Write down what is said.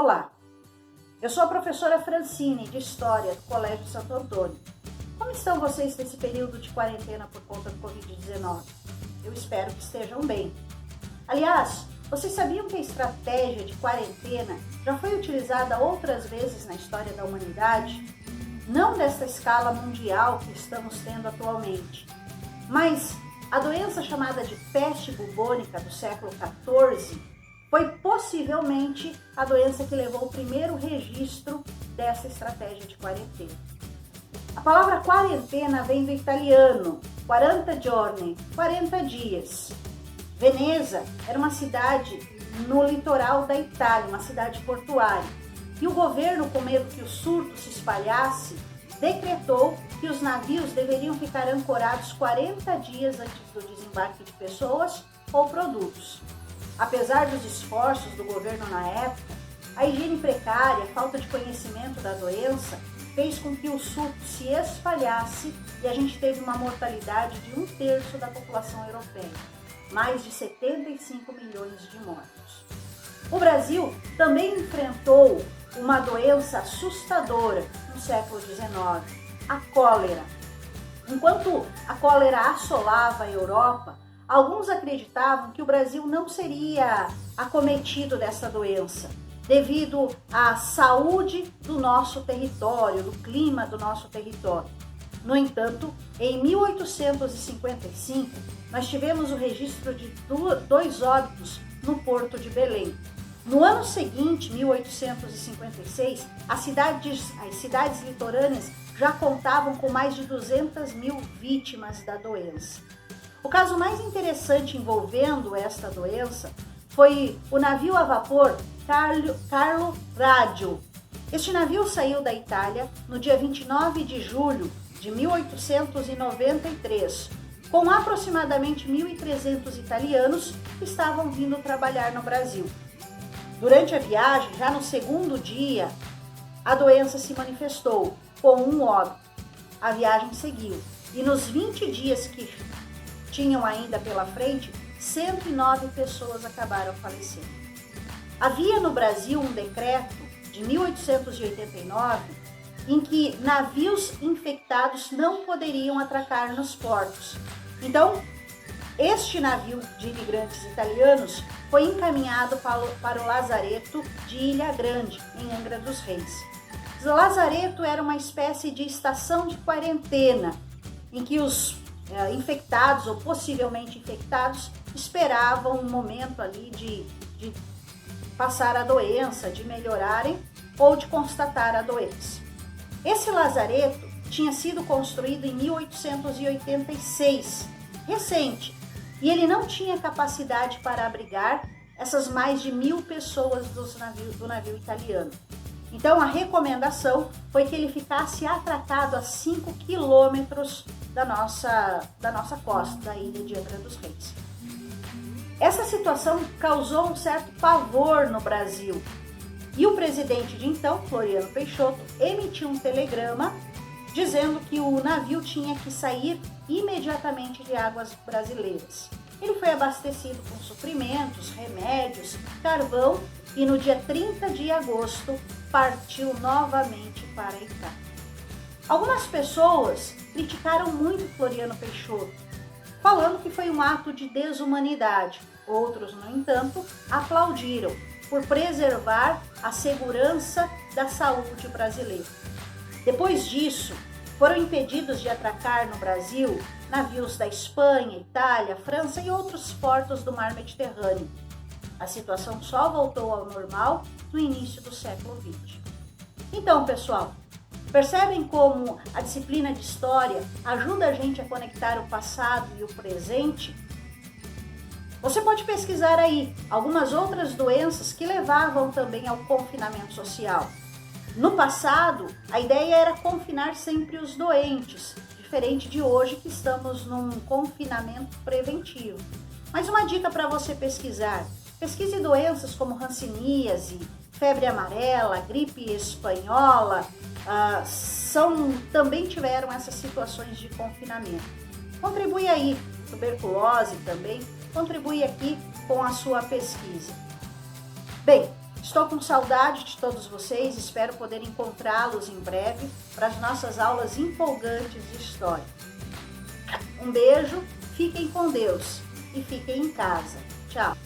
Olá, eu sou a professora Francine, de História, do Colégio Santo Antônio. Como estão vocês nesse período de quarentena por conta do Covid-19? Eu espero que estejam bem. Aliás, vocês sabiam que a estratégia de quarentena já foi utilizada outras vezes na história da humanidade? Não desta escala mundial que estamos tendo atualmente, mas a doença chamada de peste bubônica do século XIV foi possivelmente a doença que levou o primeiro registro dessa estratégia de quarentena. A palavra quarentena vem do italiano, 40 giorni, 40 dias. Veneza era uma cidade no litoral da Itália, uma cidade portuária. E o governo, com medo que o surto se espalhasse, decretou que os navios deveriam ficar ancorados 40 dias antes do desembarque de pessoas ou produtos. Apesar dos esforços do governo na época, a higiene precária, a falta de conhecimento da doença, fez com que o surto se espalhasse e a gente teve uma mortalidade de 1/3 da população europeia, mais de 75 milhões de mortos. O Brasil também enfrentou uma doença assustadora no século XIX, a cólera. Enquanto a cólera assolava a Europa, alguns acreditavam que o Brasil não seria acometido dessa doença, devido à saúde do nosso território, do clima do nosso território. No entanto, em 1855, nós tivemos o registro de 2 óbitos no Porto de Belém. No ano seguinte, 1856, as cidades litorâneas já contavam com mais de 200 mil vítimas da doença. O caso mais interessante envolvendo esta doença foi o navio a vapor Carlo Raggio. Este navio saiu da Itália no dia 29 de julho de 1893, com aproximadamente 1.300 italianos que estavam vindo trabalhar no Brasil. Durante a viagem, já no segundo dia, a doença se manifestou com um óbito. A viagem seguiu e nos 20 dias que tinham ainda pela frente, 109 pessoas acabaram falecendo. Havia no Brasil um decreto de 1889 em que navios infectados não poderiam atracar nos portos. Então, este navio de imigrantes italianos foi encaminhado para o Lazareto de Ilha Grande, em Angra dos Reis. O Lazareto era uma espécie de estação de quarentena, em que os infectados ou possivelmente infectados esperavam um momento ali de passar a doença, de melhorarem ou de constatar a doença. Esse lazareto tinha sido construído em 1886, recente, e ele não tinha capacidade para abrigar essas mais de 1.000 pessoas do navio italiano. Então, a recomendação foi que ele ficasse atracado a 5 quilômetros da nossa costa, da ilha de Angra dos Reis. Essa situação causou um certo pavor no Brasil. E o presidente de então, Floriano Peixoto, emitiu um telegrama dizendo que o navio tinha que sair imediatamente de águas brasileiras. Ele foi abastecido com suprimentos, remédios, carvão e no dia 30 de agosto partiu novamente para a Itália. Algumas pessoas criticaram muito Floriano Peixoto, falando que foi um ato de desumanidade. Outros, no entanto, aplaudiram por preservar a segurança da saúde brasileira. Depois disso, foram impedidos de atracar no Brasil navios da Espanha, Itália, França e outros portos do mar Mediterrâneo. A situação só voltou ao normal no início do século XX. Então, pessoal, percebem como a disciplina de História ajuda a gente a conectar o passado e o presente? Você pode pesquisar aí algumas outras doenças que levavam também ao confinamento social. No passado, a ideia era confinar sempre os doentes, diferente de hoje que estamos num confinamento preventivo. Mas uma dica para você pesquisar: pesquise doenças como hanseníase, febre amarela, gripe espanhola, também tiveram essas situações de confinamento. Contribui aí, tuberculose também, contribui aqui com a sua pesquisa. Bem, Estou com saudade de todos vocês, espero poder encontrá-los em breve para as nossas aulas empolgantes de história. Um beijo, fiquem com Deus e fiquem em casa. Tchau!